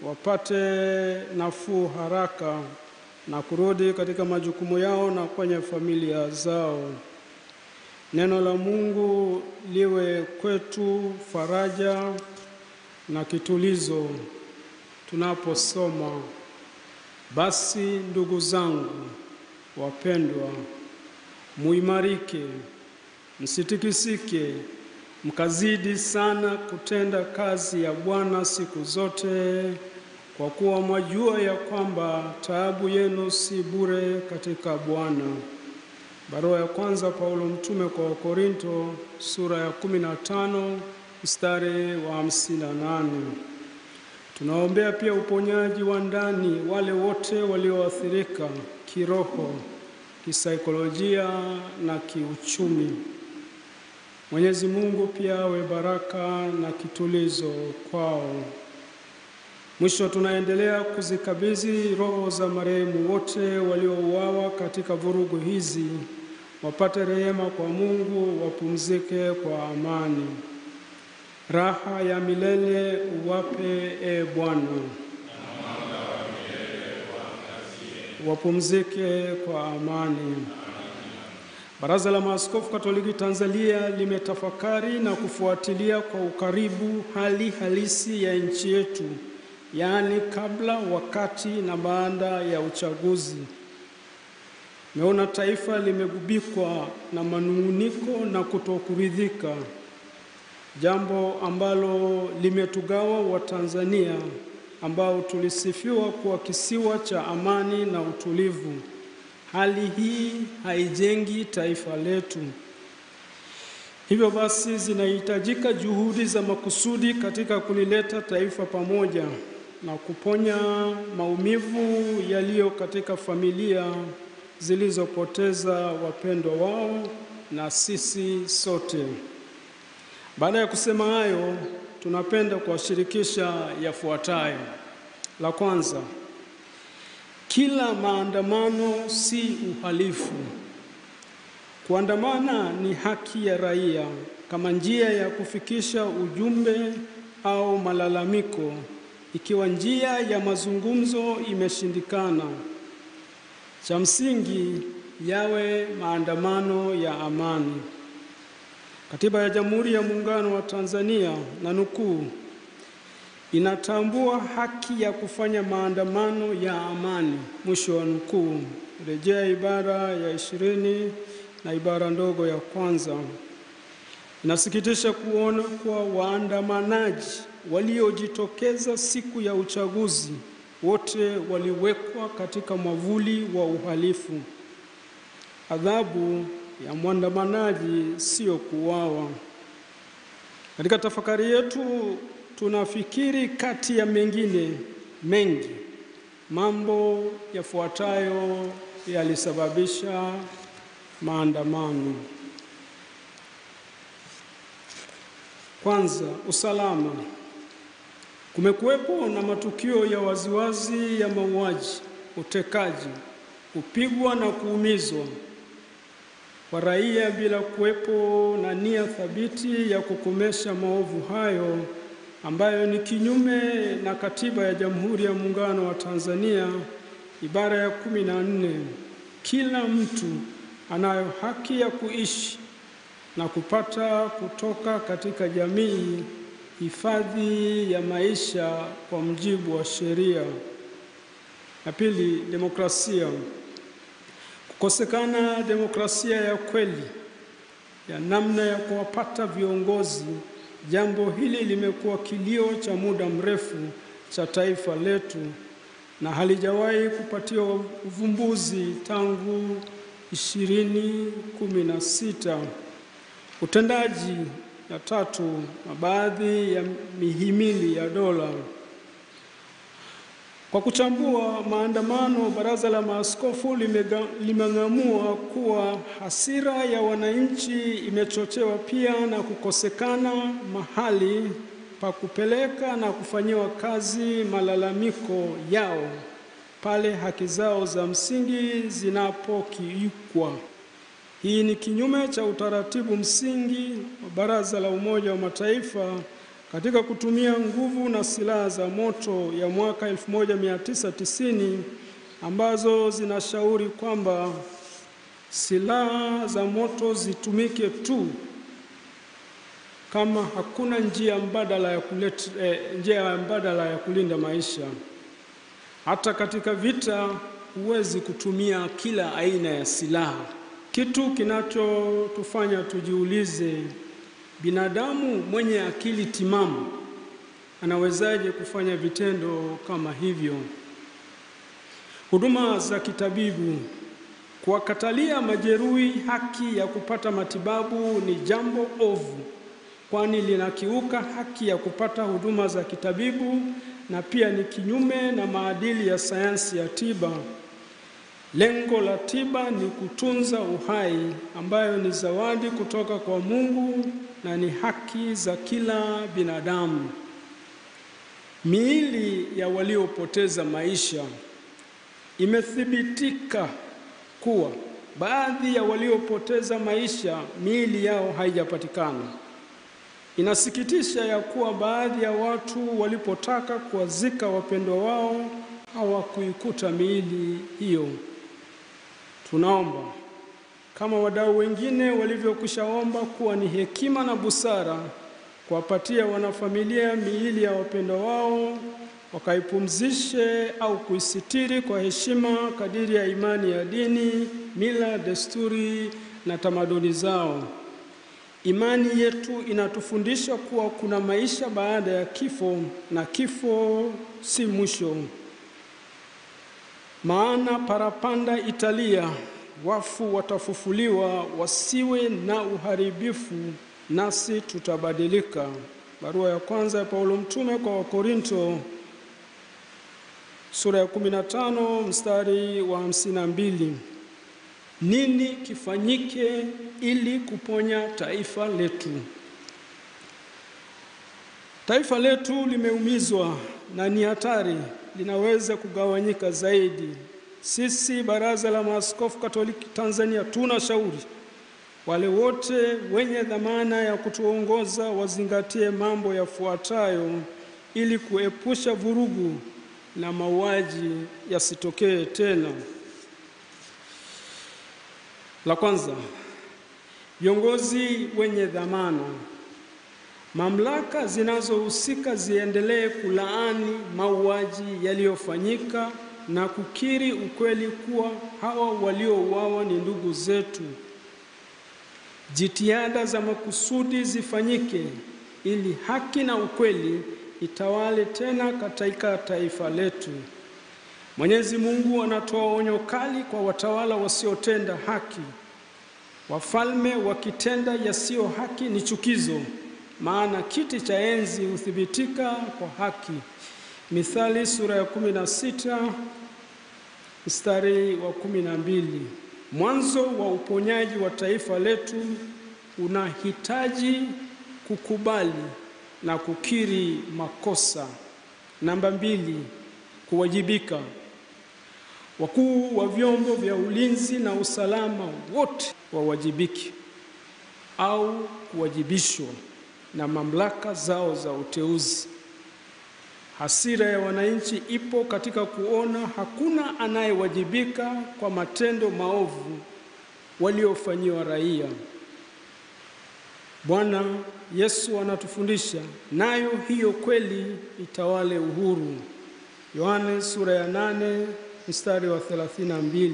wapate nafuu haraka na kurudi katika majukumu yao na kwenye familia zao. Neno la Mungu liwe kwetu faraja na kitulizo tunaposoma. Basi ndugu zangu wapendwa, muimarike, msitikisike, mkazidi sana kutenda kazi ya Bwana siku zote, kwa kuwa mwajua ya kwamba taabu yenu si bure katika Bwana. Barua ya kwanza Paulo mtume kwa Wakorinto sura ya 15 mstari wa 58. Tunaombea pia uponyaji wa ndani wale wote walioathirika kiroho, kisaikolojia na kiuchumi. Mwenyezi Mungu pia awe baraka na kitulizo kwao. Mwisho, tunaendelea kuzikabidhi roho za marehemu wote waliouawa katika vurugu hizi, wapate rehema kwa Mungu, wapumzike kwa amani. Raha ya milele uwape, e Bwana. Wapumzike kwa amani. Baraza la Maaskofu Katoliki Tanzania limetafakari na kufuatilia kwa ukaribu hali halisi ya nchi yetu, yaani kabla, wakati na baada ya uchaguzi. Meona taifa limegubikwa na manunguniko na kutokuridhika, jambo ambalo limetugawa Watanzania ambao tulisifiwa kuwa kisiwa cha amani na utulivu. Hali hii haijengi taifa letu. Hivyo basi zinahitajika juhudi za makusudi katika kulileta taifa pamoja na kuponya maumivu yaliyo katika familia zilizopoteza wapendwa wao na sisi sote. Baada ya kusema hayo, tunapenda kuwashirikisha yafuatayo. La kwanza, kila maandamano si uhalifu. Kuandamana ni haki ya raia kama njia ya kufikisha ujumbe au malalamiko. Ikiwa njia ya mazungumzo imeshindikana, cha msingi yawe maandamano ya amani. Katiba ya Jamhuri ya Muungano wa Tanzania, na nukuu, inatambua haki ya kufanya maandamano ya amani, mwisho wa nukuu. Rejea ibara ya 20 na ibara ndogo ya kwanza. Inasikitisha kuona kuwa waandamanaji waliojitokeza siku ya uchaguzi wote waliwekwa katika mwavuli wa uhalifu. Adhabu ya mwandamanaji sio kuuawa. Katika tafakari yetu tunafikiri kati ya mengine mengi, mambo yafuatayo yalisababisha maandamano. Kwanza, usalama. Kumekuwepo na matukio ya waziwazi ya mauaji, utekaji, kupigwa na kuumizwa kwa raia bila kuwepo na nia thabiti ya kukomesha maovu hayo, ambayo ni kinyume na Katiba ya Jamhuri ya Muungano wa Tanzania ibara ya 14. Kila mtu anayo haki ya kuishi na kupata kutoka katika jamii hifadhi ya maisha kwa mujibu wa sheria. Na pili, demokrasia. Kukosekana demokrasia ya kweli ya namna ya kuwapata viongozi, jambo hili limekuwa kilio cha muda mrefu cha taifa letu na halijawahi kupatiwa uvumbuzi tangu 2016. Utendaji, ya tatu, na baadhi ya mihimili ya dola. Kwa kuchambua maandamano, Baraza la Maaskofu limeng'amua kuwa hasira ya wananchi imechochewa pia na kukosekana mahali pa kupeleka na kufanyiwa kazi malalamiko yao pale haki zao za msingi zinapokiukwa. Hii ni kinyume cha utaratibu msingi wa Baraza la Umoja wa Mataifa Katika kutumia nguvu na silaha za moto ya mwaka 1990 ambazo zinashauri kwamba silaha za moto zitumike tu kama hakuna njia mbadala ya kulinda maisha. Hata katika vita huwezi kutumia kila aina ya silaha. Kitu kinachotufanya tujiulize, binadamu mwenye akili timamu anawezaje kufanya vitendo kama hivyo? Huduma za kitabibu. Kuwakatalia majeruhi haki ya kupata matibabu ni jambo ovu, kwani linakiuka haki ya kupata huduma za kitabibu na pia ni kinyume na maadili ya sayansi ya tiba. Lengo la tiba ni kutunza uhai, ambayo ni zawadi kutoka kwa Mungu na ni haki za kila binadamu. Miili ya waliopoteza maisha. Imethibitika kuwa baadhi ya waliopoteza maisha miili yao haijapatikana. Inasikitisha ya kuwa baadhi ya watu walipotaka kuwazika wapendwa wao hawakuikuta miili hiyo. Tunaomba kama wadau wengine walivyokwishaomba kuwa ni hekima na busara kuwapatia wanafamilia miili ya wapendwa wao, wakaipumzishe au kuisitiri kwa heshima kadiri ya imani ya dini, mila, desturi na tamaduni zao. Imani yetu inatufundisha kuwa kuna maisha baada ya kifo na kifo si mwisho. Maana parapanda italia, wafu watafufuliwa, wasiwe na uharibifu, nasi tutabadilika. Barua ya kwanza ya Paulo mtume kwa Wakorinto, sura ya 15 mstari wa 52. Nini kifanyike ili kuponya taifa letu? Taifa letu limeumizwa na ni hatari, linaweza kugawanyika zaidi. Sisi Baraza la Maaskofu Katoliki Tanzania tunashauri wale wote wenye dhamana ya kutuongoza wazingatie mambo yafuatayo ili kuepusha vurugu na mauaji yasitokee tena. La kwanza, viongozi wenye dhamana. Mamlaka zinazohusika ziendelee kulaani mauaji yaliyofanyika na kukiri ukweli kuwa hawa waliouawa ni ndugu zetu. Jitihada za makusudi zifanyike ili haki na ukweli itawale tena katika taifa letu. Mwenyezi Mungu anatoa onyo kali kwa watawala wasiotenda haki. Wafalme wakitenda yasiyo haki ni chukizo, maana kiti cha enzi huthibitika kwa haki. Mithali sura ya 16 mstari wa 12. Mwanzo wa uponyaji wa taifa letu unahitaji kukubali na kukiri makosa. Namba 2, kuwajibika. Wakuu wa vyombo vya ulinzi na usalama wote wawajibiki au kuwajibishwa na mamlaka zao za uteuzi. Hasira ya wananchi ipo katika kuona hakuna anayewajibika kwa matendo maovu waliofanyiwa raia. Bwana Yesu anatufundisha, nayo hiyo kweli itawale uhuru. Yohane sura ya 8 mstari wa 32.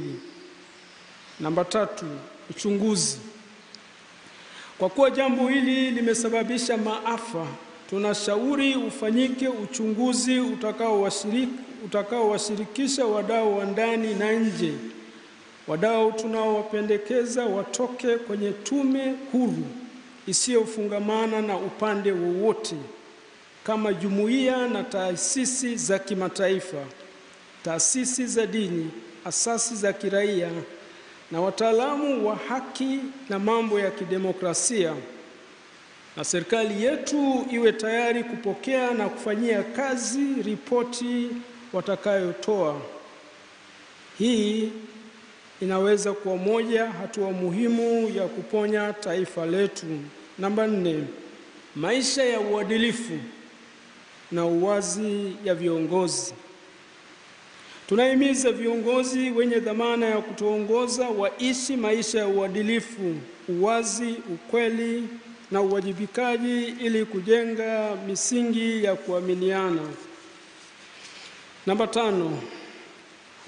Namba 3, uchunguzi. Kwa kuwa jambo hili limesababisha maafa, tunashauri ufanyike uchunguzi utakaowashirikisha wadau wa ndani na nje. Wadau tunaowapendekeza watoke kwenye tume huru isiyofungamana na upande wowote, kama jumuiya na taasisi za kimataifa, taasisi za dini, asasi za kiraia na wataalamu wa haki na mambo ya kidemokrasia. Na serikali yetu iwe tayari kupokea na kufanyia kazi ripoti watakayotoa. Hii inaweza kuwa moja hatua muhimu ya kuponya taifa letu. Namba 4, maisha ya uadilifu. na uwazi ya viongozi. Tunahimiza viongozi wenye dhamana ya kutuongoza waishi maisha ya uadilifu, uwazi, ukweli na uwajibikaji ili kujenga misingi ya kuaminiana. Namba 5,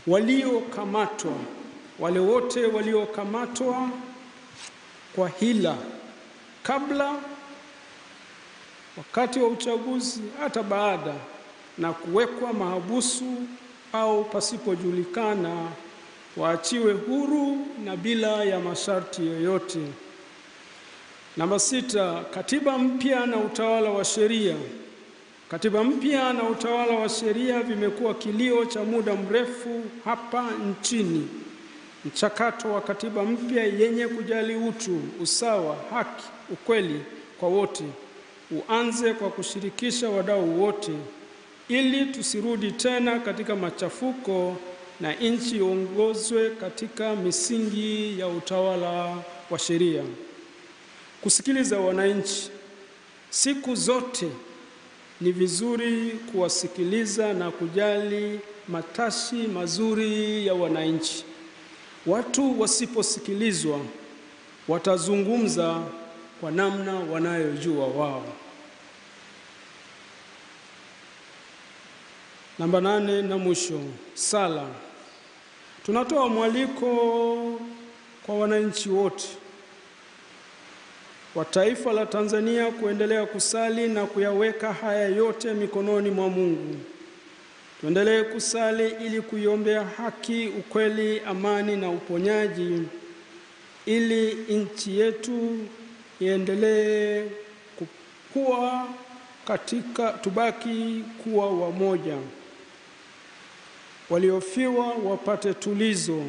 waliokamatwa. Wale wote waliokamatwa kwa hila kabla, wakati wa uchaguzi, hata baada, na kuwekwa mahabusu au pasipojulikana, waachiwe huru na bila ya masharti yoyote. Namba 6, katiba mpya na utawala wa sheria. Katiba mpya na utawala wa sheria vimekuwa kilio cha muda mrefu hapa nchini. Mchakato wa katiba mpya yenye kujali utu, usawa, haki, ukweli kwa wote uanze kwa kushirikisha wadau wote, ili tusirudi tena katika machafuko na nchi iongozwe katika misingi ya utawala wa sheria. Kusikiliza wananchi. Siku zote ni vizuri kuwasikiliza na kujali matashi mazuri ya wananchi. Watu wasiposikilizwa watazungumza kwa namna wanayojua wao. Namba 8 na mwisho, sala. Tunatoa mwaliko kwa wananchi wote wa taifa la Tanzania kuendelea kusali na kuyaweka haya yote mikononi mwa Mungu. Tuendelee kusali ili kuiombea haki, ukweli, amani na uponyaji, ili nchi yetu iendelee kukua tubaki kuwa wamoja. Waliofiwa wapate tulizo,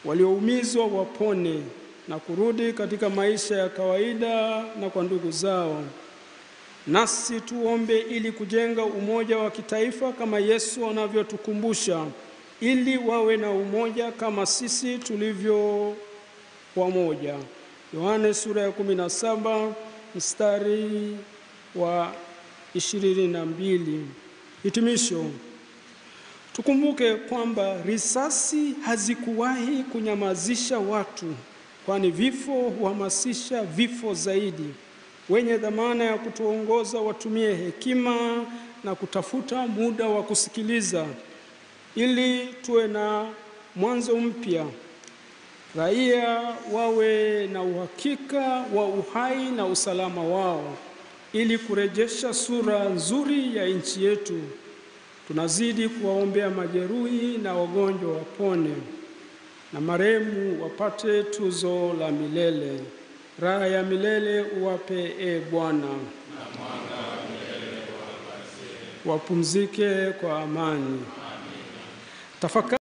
walioumizwa wapone na kurudi katika maisha ya kawaida na kwa ndugu zao. Nasi tuombe ili kujenga umoja wa kitaifa kama Yesu anavyotukumbusha, ili wawe na umoja kama sisi tulivyo wamoja. Yohane sura ya 17 mstari wa 22. Hitimisho. Tukumbuke kwamba risasi hazikuwahi kunyamazisha watu, kwani vifo huhamasisha vifo zaidi. Wenye dhamana ya kutuongoza watumie hekima na kutafuta muda wa kusikiliza, ili tuwe na mwanzo mpya. Raia wawe na uhakika wa uhai na usalama wao, ili kurejesha sura nzuri ya nchi yetu. Tunazidi kuwaombea majeruhi na wagonjwa wapone, na marehemu wapate tuzo la milele. Raha ya milele uwape, e Bwana, na mwanga wa milele uwapatie. Wapumzike kwa amani. Tafakari